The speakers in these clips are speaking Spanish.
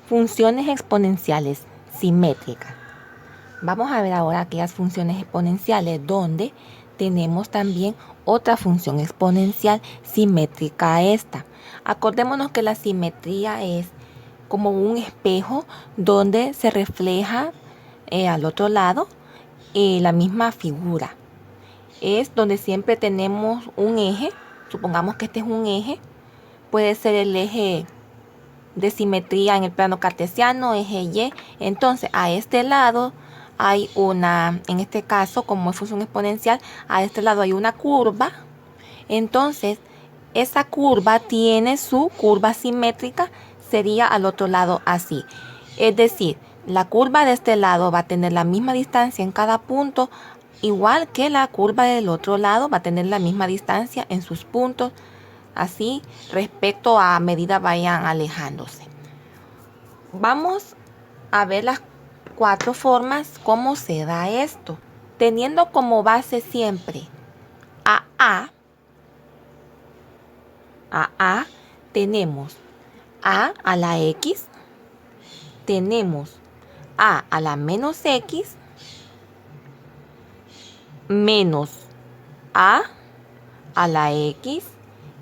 Funciones exponenciales simétricas. Vamos a ver ahora aquellas funciones exponenciales donde tenemos también otra función exponencial simétrica a esta. Acordémonos que la simetría es como un espejo donde se refleja al otro lado la misma figura. Es donde siempre tenemos un eje. Supongamos que este es un eje. Puede ser el eje de simetría en el plano cartesiano, eje Y. Entonces a este lado hay una, en este caso como es función exponencial, a este lado hay una curva. Entonces esa curva tiene su curva simétrica, sería al otro lado así. Es decir, la curva de este lado va a tener la misma distancia en cada punto, igual que la curva del otro lado va a tener la misma distancia en sus puntos, así respecto a medida vayan alejándose. Vamos a ver las 4 formas cómo se da esto, teniendo como base siempre a tenemos a la x, tenemos a la menos x, menos a la x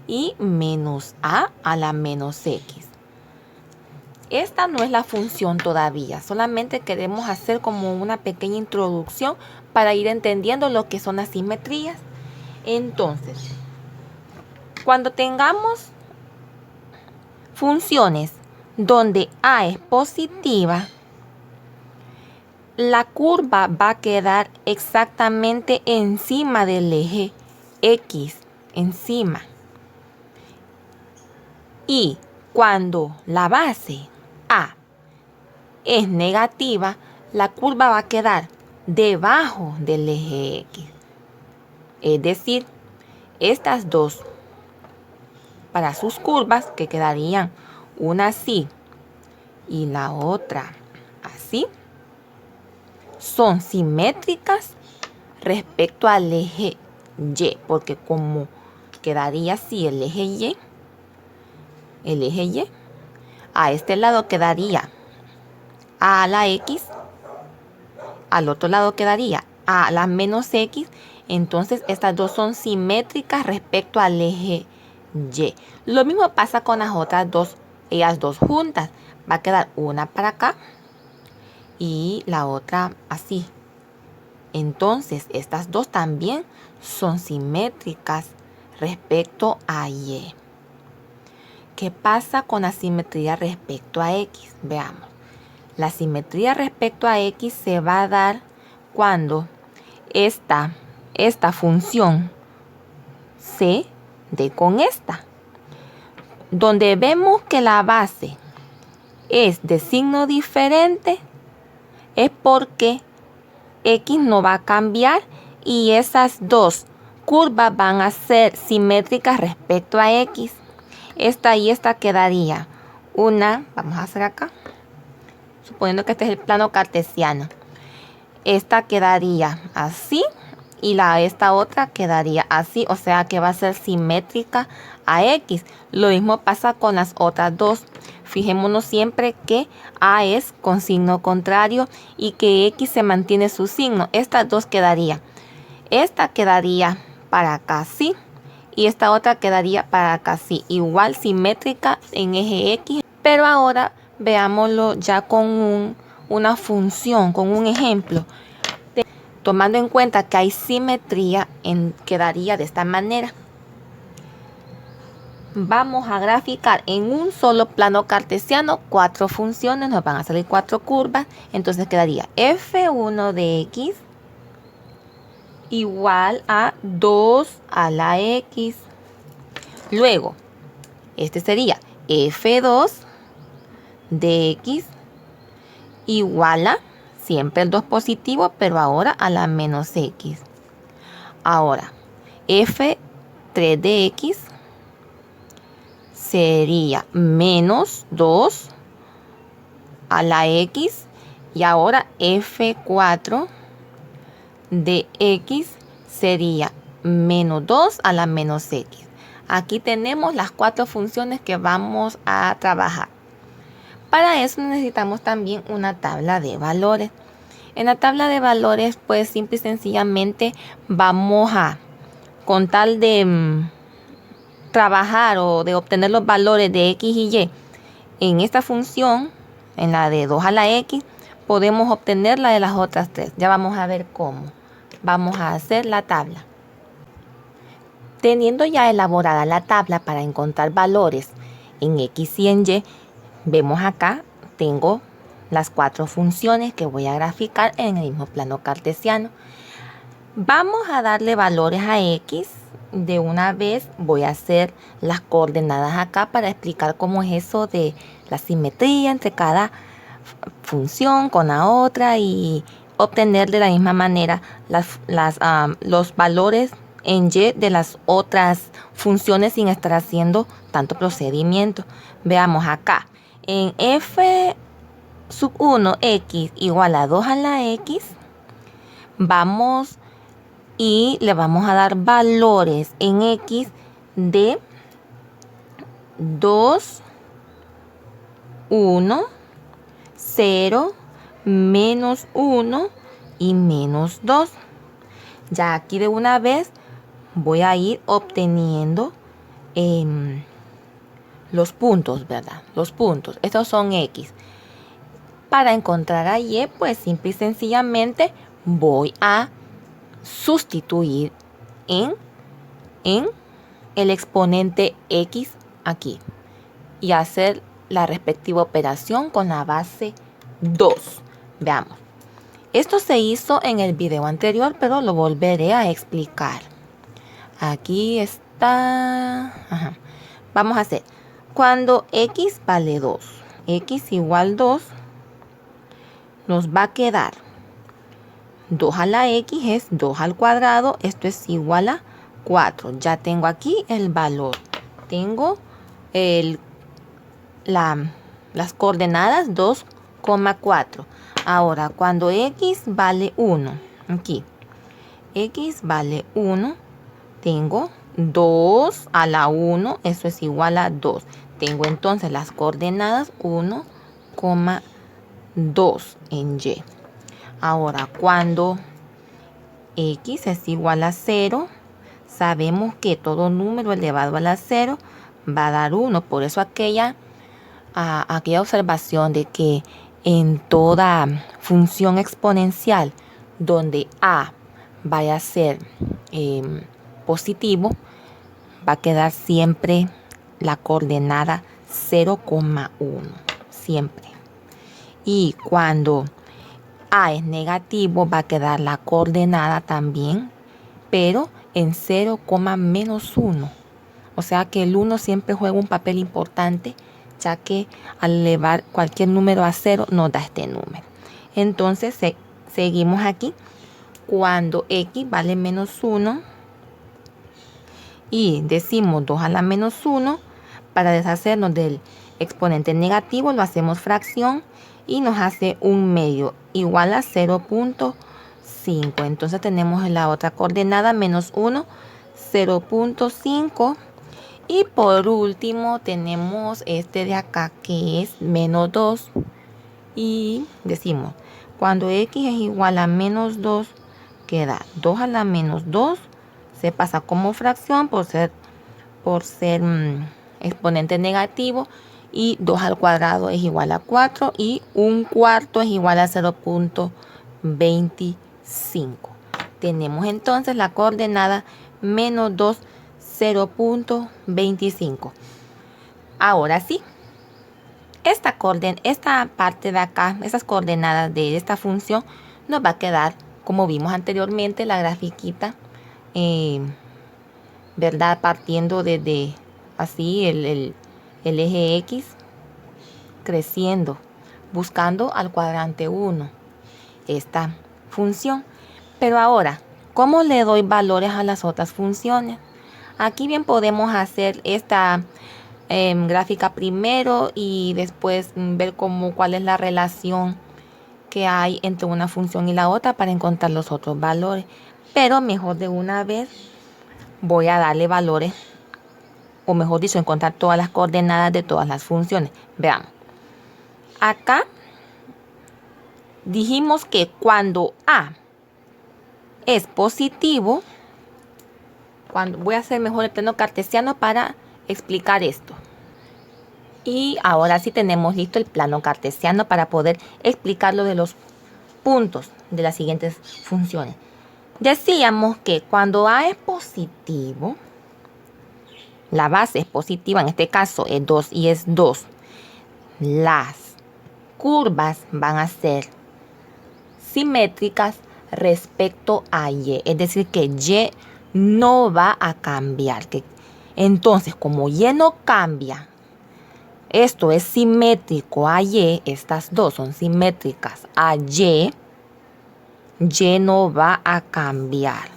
y menos a la menos x. Esta no es la función todavía, solamente queremos hacer como una pequeña introducción para ir entendiendo lo que son las simetrías. Entonces, cuando tengamos funciones donde a es positiva, la curva va a quedar exactamente encima del eje x, encima. Y cuando la base a es negativa, la curva va a quedar debajo del eje x. Es decir, estas dos, para sus curvas, que quedarían una así y la otra así, son simétricas respecto al eje y, porque como quedaría así el eje y, a este lado quedaría a la x, al otro lado quedaría a la menos x, entonces estas dos son simétricas respecto al eje y. Lo mismo pasa con las otras dos, ellas dos juntas, va a quedar una para acá y la otra así. Entonces estas dos también son simétricas respecto a y. ¿Qué pasa con la simetría respecto a x? Veamos. La simetría respecto a x se va a dar cuando esta función se dé con esta. Donde vemos que la base es de signo diferente, es porque x no va a cambiar y esas dos curvas van a ser simétricas respecto a x. Esta y esta quedaría una, vamos a hacer acá, suponiendo que este es el plano cartesiano. Esta quedaría así y esta otra quedaría así, o sea que va a ser simétrica a x. Lo mismo pasa con las otras dos. Fijémonos siempre que a es con signo contrario y que x se mantiene su signo. Estas dos quedaría. Esta quedaría para acá así y esta otra quedaría para acá así. Igual simétrica en eje x. Pero ahora veámoslo ya con una función, con un ejemplo. Tomando en cuenta que hay simetría, quedaría de esta manera. Vamos a graficar en un solo plano cartesiano 4 funciones, nos van a salir 4 curvas. Entonces quedaría f1 de x igual a 2 a la x. Luego, este sería f2 de x igual a, siempre el 2 positivo, pero ahora a la menos x. Ahora, f3 de x sería menos 2 a la x. Y ahora f4 de x sería menos 2 a la menos x. Aquí tenemos las 4 funciones que vamos a trabajar. Para eso necesitamos también una tabla de valores. En la tabla de valores, pues simple y sencillamente vamos a, con tal de trabajar o de obtener los valores de X y Y en esta función, en la de 2 a la X, podemos obtener la de las otras tres. Ya vamos a ver cómo. Vamos a hacer la tabla. Teniendo ya elaborada la tabla para encontrar valores en X y en Y, vemos acá, tengo las 4 funciones que voy a graficar en el mismo plano cartesiano. Vamos a darle valores a X. De una vez voy a hacer las coordenadas acá para explicar cómo es eso de la simetría entre cada función con la otra y obtener de la misma manera los valores en Y de las otras funciones sin estar haciendo tanto procedimiento. Veamos acá. En f sub 1 x igual a 2 a la x, vamos y le vamos a dar valores en x de 2, 1, 0, menos 1 y menos 2. Ya aquí de una vez voy a ir obteniendo los puntos, ¿verdad? Los puntos. Estos son X. Para encontrar a Y, pues simple y sencillamente voy a sustituir en el exponente X aquí y hacer la respectiva operación con la base 2. Veamos. Esto se hizo en el video anterior, pero lo volveré a explicar. Aquí está. Ajá. Vamos a hacer. Cuando X vale 2, X igual 2, nos va a quedar 2 a la X es 2 al cuadrado. Esto es igual a 4. Ya tengo aquí el valor. Tengo las coordenadas 2,4. Ahora, cuando X vale 1, aquí, X vale 1, tengo 2 a la 1, eso es igual a 2. Tengo entonces las coordenadas 1,2 en Y. Ahora, cuando X es igual a 0, sabemos que todo número elevado a la 0 va a dar 1. Por eso aquella observación de que en toda función exponencial donde A vaya a ser positivo, va a quedar siempre la coordenada 0,1. Siempre. Y cuando A es negativo, va a quedar la coordenada también, pero en 0,-1. O sea que el 1 siempre juega un papel importante, ya que al elevar cualquier número a 0 nos da este número. Entonces seguimos aquí. Cuando X vale menos 1 y decimos 2 a la menos 1, para deshacernos del exponente negativo lo hacemos fracción y nos hace un medio igual a 0,5. Entonces tenemos la otra coordenada menos 1, 0,5. Y por último tenemos este de acá que es menos 2. Y decimos, cuando X es igual a menos 2, queda 2 a la menos 2. Se pasa como fracción por ser exponente negativo. Y 2 al cuadrado es igual a 4. Y 1/4 es igual a 0,25. Tenemos entonces la coordenada menos 2, 0,25. Ahora sí, esta parte de acá, estas coordenadas de esta función, nos va a quedar, como vimos anteriormente, la grafiquita, ¿verdad? Partiendo desde así el eje X, creciendo, buscando al cuadrante 1, esta función. Pero ahora, ¿cómo le doy valores a las otras funciones? Aquí bien podemos hacer esta gráfica primero y después ver cuál es la relación que hay entre una función y la otra para encontrar los otros valores. Pero mejor de una vez voy a darle valores, o mejor dicho, encontrar todas las coordenadas de todas las funciones. Veamos. acá dijimos que cuando A es positivo, voy a hacer mejor el plano cartesiano para explicar esto. Y ahora sí tenemos listo el plano cartesiano para poder explicar lo de los puntos de las siguientes funciones. Decíamos que cuando A es positivo, la base es positiva, en este caso es 2 y es 2. Las curvas van a ser simétricas respecto a Y. Es decir, que Y no va a cambiar. Entonces, como Y no cambia, esto es simétrico a Y, estas dos son simétricas a Y no va a cambiar.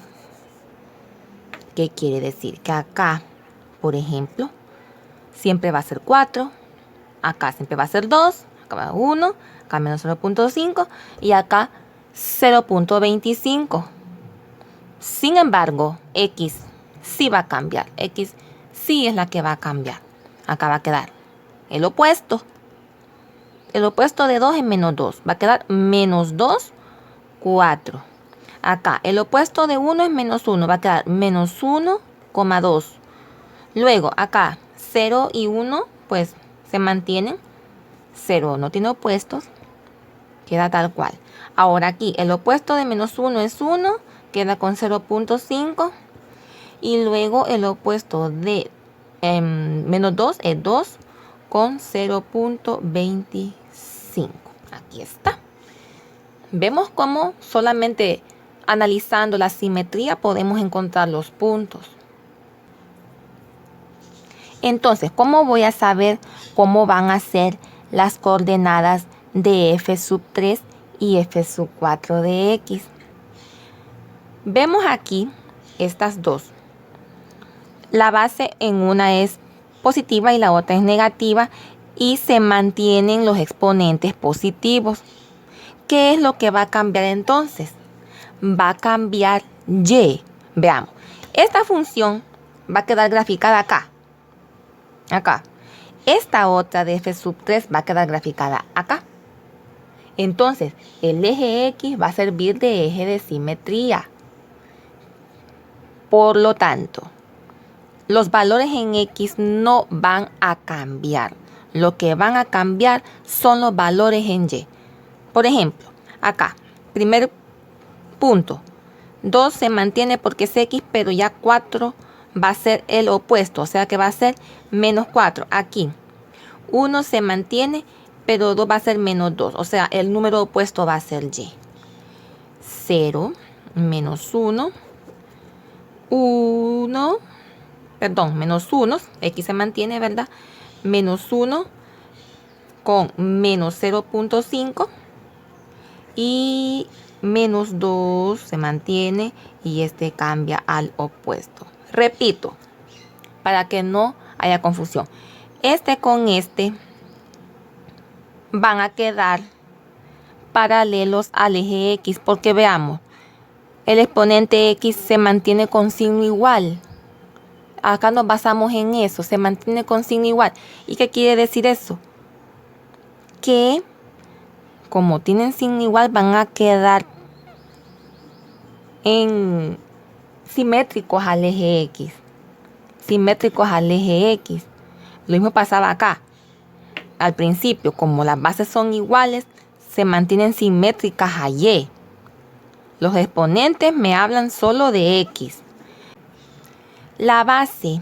¿Qué quiere decir? Que acá, por ejemplo, siempre va a ser 4, acá siempre va a ser 2, acá va 1, acá menos 0.5 y acá 0.25. Sin embargo, X sí va a cambiar. X sí es la que va a cambiar. Acá va a quedar el opuesto. El opuesto de 2 es menos 2. Va a quedar menos 2, 4. Acá el opuesto de 1 es menos 1. Va a quedar menos 1,2. Luego acá 0 y 1 pues se mantienen. 0 no tiene opuestos. Queda tal cual. Ahora aquí el opuesto de menos 1 es 1. Queda con 0.5. Y luego el opuesto de menos 2 es 2 con 0.25. Aquí está. Vemos cómo solamente analizando la simetría podemos encontrar los puntos. Entonces, ¿cómo voy a saber cómo van a ser las coordenadas de f⁻³ y f⁻4 de x? Vemos aquí estas dos. La base en una es positiva y la otra es negativa y se mantienen los exponentes positivos. ¿Qué es lo que va a cambiar entonces? Va a cambiar y. Veamos. Esta función va a quedar graficada acá. Acá. Esta otra de f⁻³ va a quedar graficada acá. Entonces, el eje X va a servir de eje de simetría. Por lo tanto, los valores en X no van a cambiar. Lo que van a cambiar son los valores en Y. Por ejemplo, acá, primer punto. 2 se mantiene porque es X, pero ya 4 va a ser el opuesto. O sea que va a ser menos 4. Aquí, 1 se mantiene, pero 2 va a ser menos 2. O sea, el número opuesto va a ser Y. 0, menos 1, 1, perdón, menos 1, X se mantiene, ¿verdad? Menos 1 con menos 0.5 y menos 2 se mantiene y este cambia al opuesto. Repito, para que no haya confusión. Este con este van a quedar paralelos al eje X porque veamos, el exponente X se mantiene con signo igual. Acá nos basamos en eso, se mantiene con signo igual. ¿Y qué quiere decir eso? Que como tienen signo igual van a quedar simétricos al eje X. Simétricos al eje X. Lo mismo pasaba acá. Al principio, como las bases son iguales, se mantienen simétricas a Y. Los exponentes me hablan solo de X. La base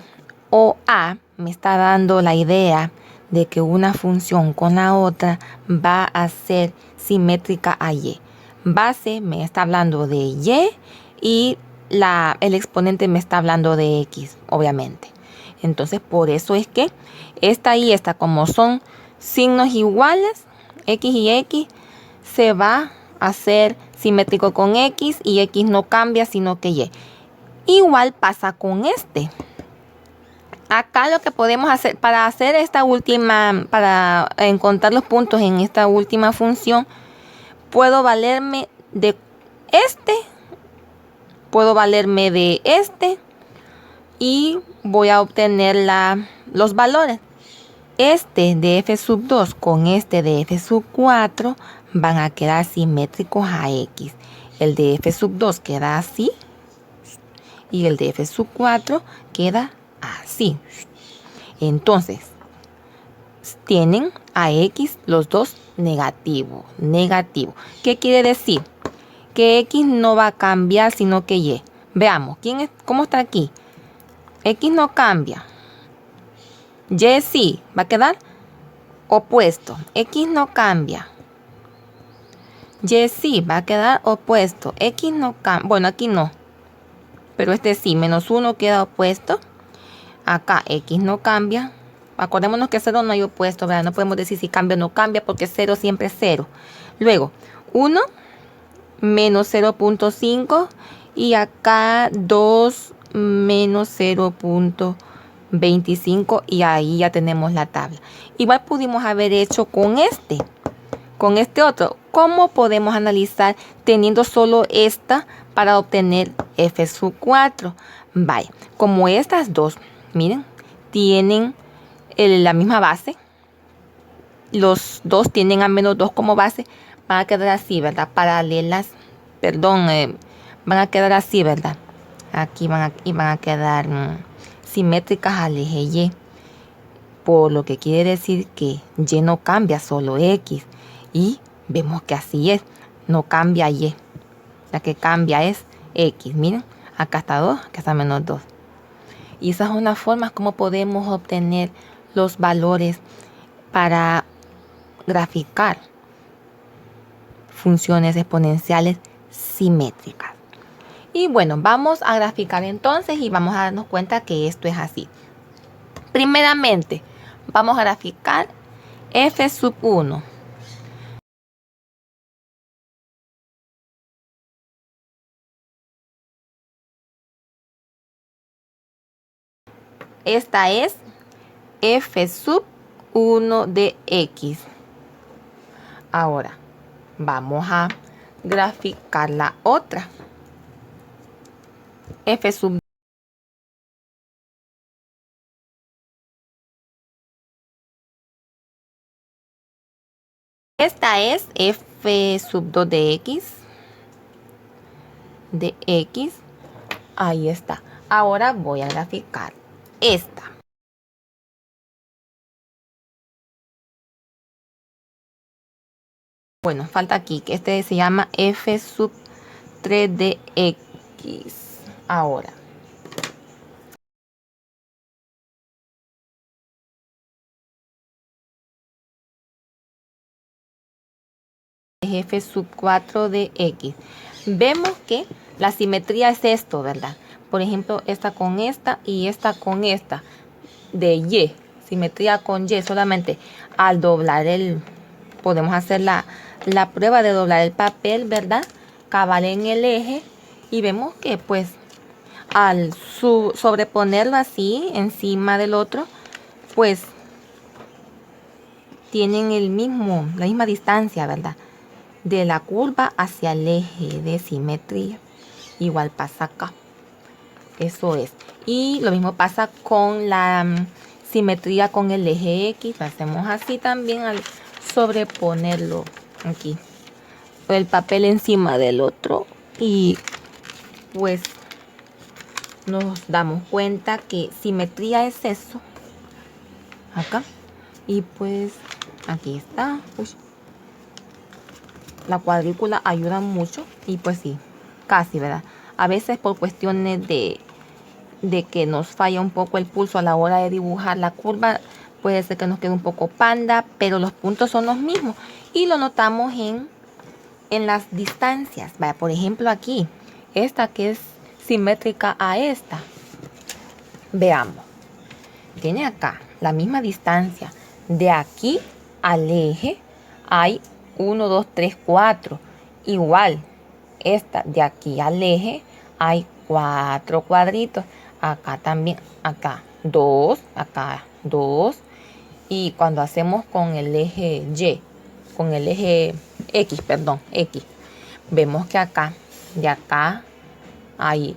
o A me está dando la idea de que una función con la otra va a ser simétrica a Y. Base me está hablando de Y y el exponente me está hablando de X, obviamente. Entonces, por eso es que esta y esta, como son signos iguales, X y X, se va a hacer simétrico con X y X no cambia, sino que Y. Igual pasa con este. Acá lo que podemos hacer para hacer esta última, para encontrar los puntos en esta última función, puedo valerme de este, puedo valerme de este y voy a obtener los valores. Este de f sub 2 con este de f sub 4 van a quedar simétricos a x. El de f sub 2 queda así y el de f sub 4 queda así. Entonces, tienen a x los dos negativo. ¿Qué quiere decir? Que x no va a cambiar, sino que y. Veamos, ¿cómo está aquí? X no cambia. Y sí, va a quedar opuesto. X no cambia. Y sí, va a quedar opuesto. X no cambia. Bueno, aquí no. Pero este sí, menos 1 queda opuesto. Acá X no cambia. Acordémonos que 0 no hay opuesto, ¿verdad? No podemos decir si cambia o no cambia porque 0 siempre es 0. Luego, 1 menos 0.5 y acá 2 menos 0.25 y ahí ya tenemos la tabla. Igual pudimos haber hecho con este otro. ¿Cómo podemos analizar teniendo solo esta para obtener f sub 4? Vaya, como estas dos, miren, tienen la misma base, los dos tienen a menos 2 como base, van a quedar así, ¿verdad? Paralelas, perdón, van a quedar así, ¿verdad? Aquí van a quedar simétricas al eje Y, por lo que quiere decir que Y no cambia, solo X. Y vemos que así es, no cambia Y. La que cambia es X. Miren, acá está 2, acá está menos 2. Y esas son las formas como podemos obtener los valores para graficar funciones exponenciales simétricas. Y bueno, vamos a graficar entonces y vamos a darnos cuenta que esto es así. Primeramente, vamos a graficar f sub 1. Esta es f sub 1 de x. Ahora, vamos a graficar la otra. F sub. Esta es f sub 2 de x. Ahí está. Ahora voy a graficar esta. Bueno, falta aquí que este se llama f sub 3 de x. Ahora. F sub 4 de x. Vemos que la simetría es esto, ¿verdad? Por ejemplo, esta con esta y esta con esta de y. Simetría con y. Solamente al doblar podemos hacer la prueba de doblar el papel, ¿verdad? Cabal en el eje y vemos que pues al sobreponerlo así encima del otro, pues tienen la misma distancia, ¿verdad? De la curva hacia el eje de simetría. Igual pasa acá. Eso es. Y lo mismo pasa con la simetría con el eje X. Lo hacemos así también al sobreponerlo aquí. El papel encima del otro. Y pues nos damos cuenta que simetría es eso. Acá. Y pues aquí está. Uy. La cuadrícula ayuda mucho y pues sí, casi, ¿verdad? A veces por cuestiones de que nos falla un poco el pulso a la hora de dibujar la curva, puede ser que nos quede un poco panda, pero los puntos son los mismos y lo notamos en las distancias. Vaya, por ejemplo aquí, esta que es simétrica a esta. Veamos, tiene acá la misma distancia. De aquí al eje hay 1, 2, 3, 4. Igual, esta de aquí al eje hay 4 cuadritos. Acá también, acá 2, acá 2. Y cuando hacemos con el eje Y, con el eje X, perdón, X, vemos que acá, de acá hay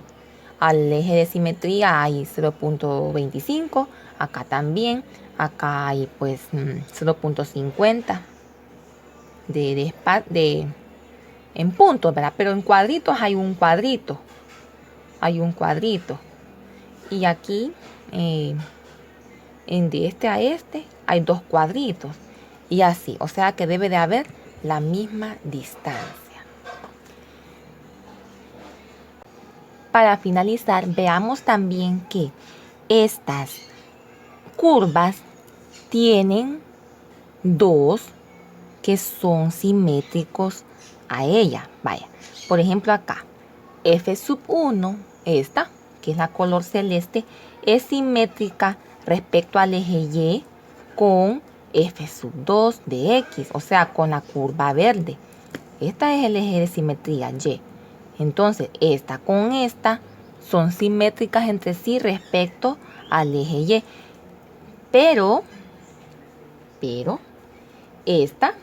al eje de simetría hay 0.25. Acá también Acá hay pues 0.50 en puntos, ¿verdad? Pero en cuadritos hay un cuadrito. Y aquí, de este a este, hay 2 cuadritos. Y así, o sea que debe de haber la misma distancia. Para finalizar, veamos también que estas curvas tienen 2 que son simétricos a ella. Vaya, por ejemplo acá, F1, esta, que es la color celeste, es simétrica respecto al eje Y con F2 de X, o sea, con la curva verde. Esta es el eje de simetría Y. Entonces, esta con esta son simétricas entre sí respecto al eje Y. Pero esta,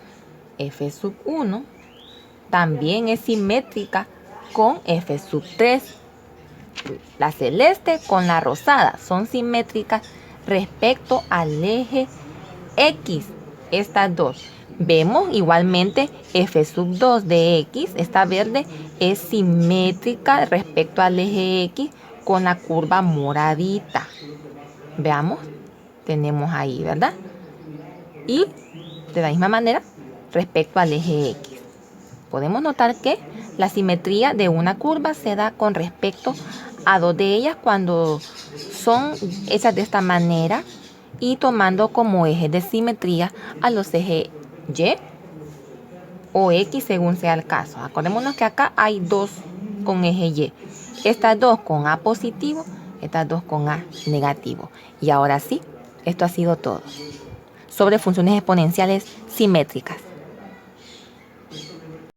F1, también es simétrica con F3. La celeste con la rosada son simétricas respecto al eje X. Estas dos. Vemos igualmente F2 de X, esta verde, es simétrica respecto al eje X con la curva moradita. Veamos, tenemos ahí, ¿verdad? Y de la misma manera respecto al eje X. Podemos notar que la simetría de una curva se da con respecto a 2 de ellas cuando son hechas de esta manera y tomando como eje de simetría a los ejes Y o X según sea el caso. Acordémonos que acá hay 2 con eje Y. Estas 2 con A positivo, estas 2 con A negativo. Y ahora sí, esto ha sido todo sobre funciones exponenciales simétricas.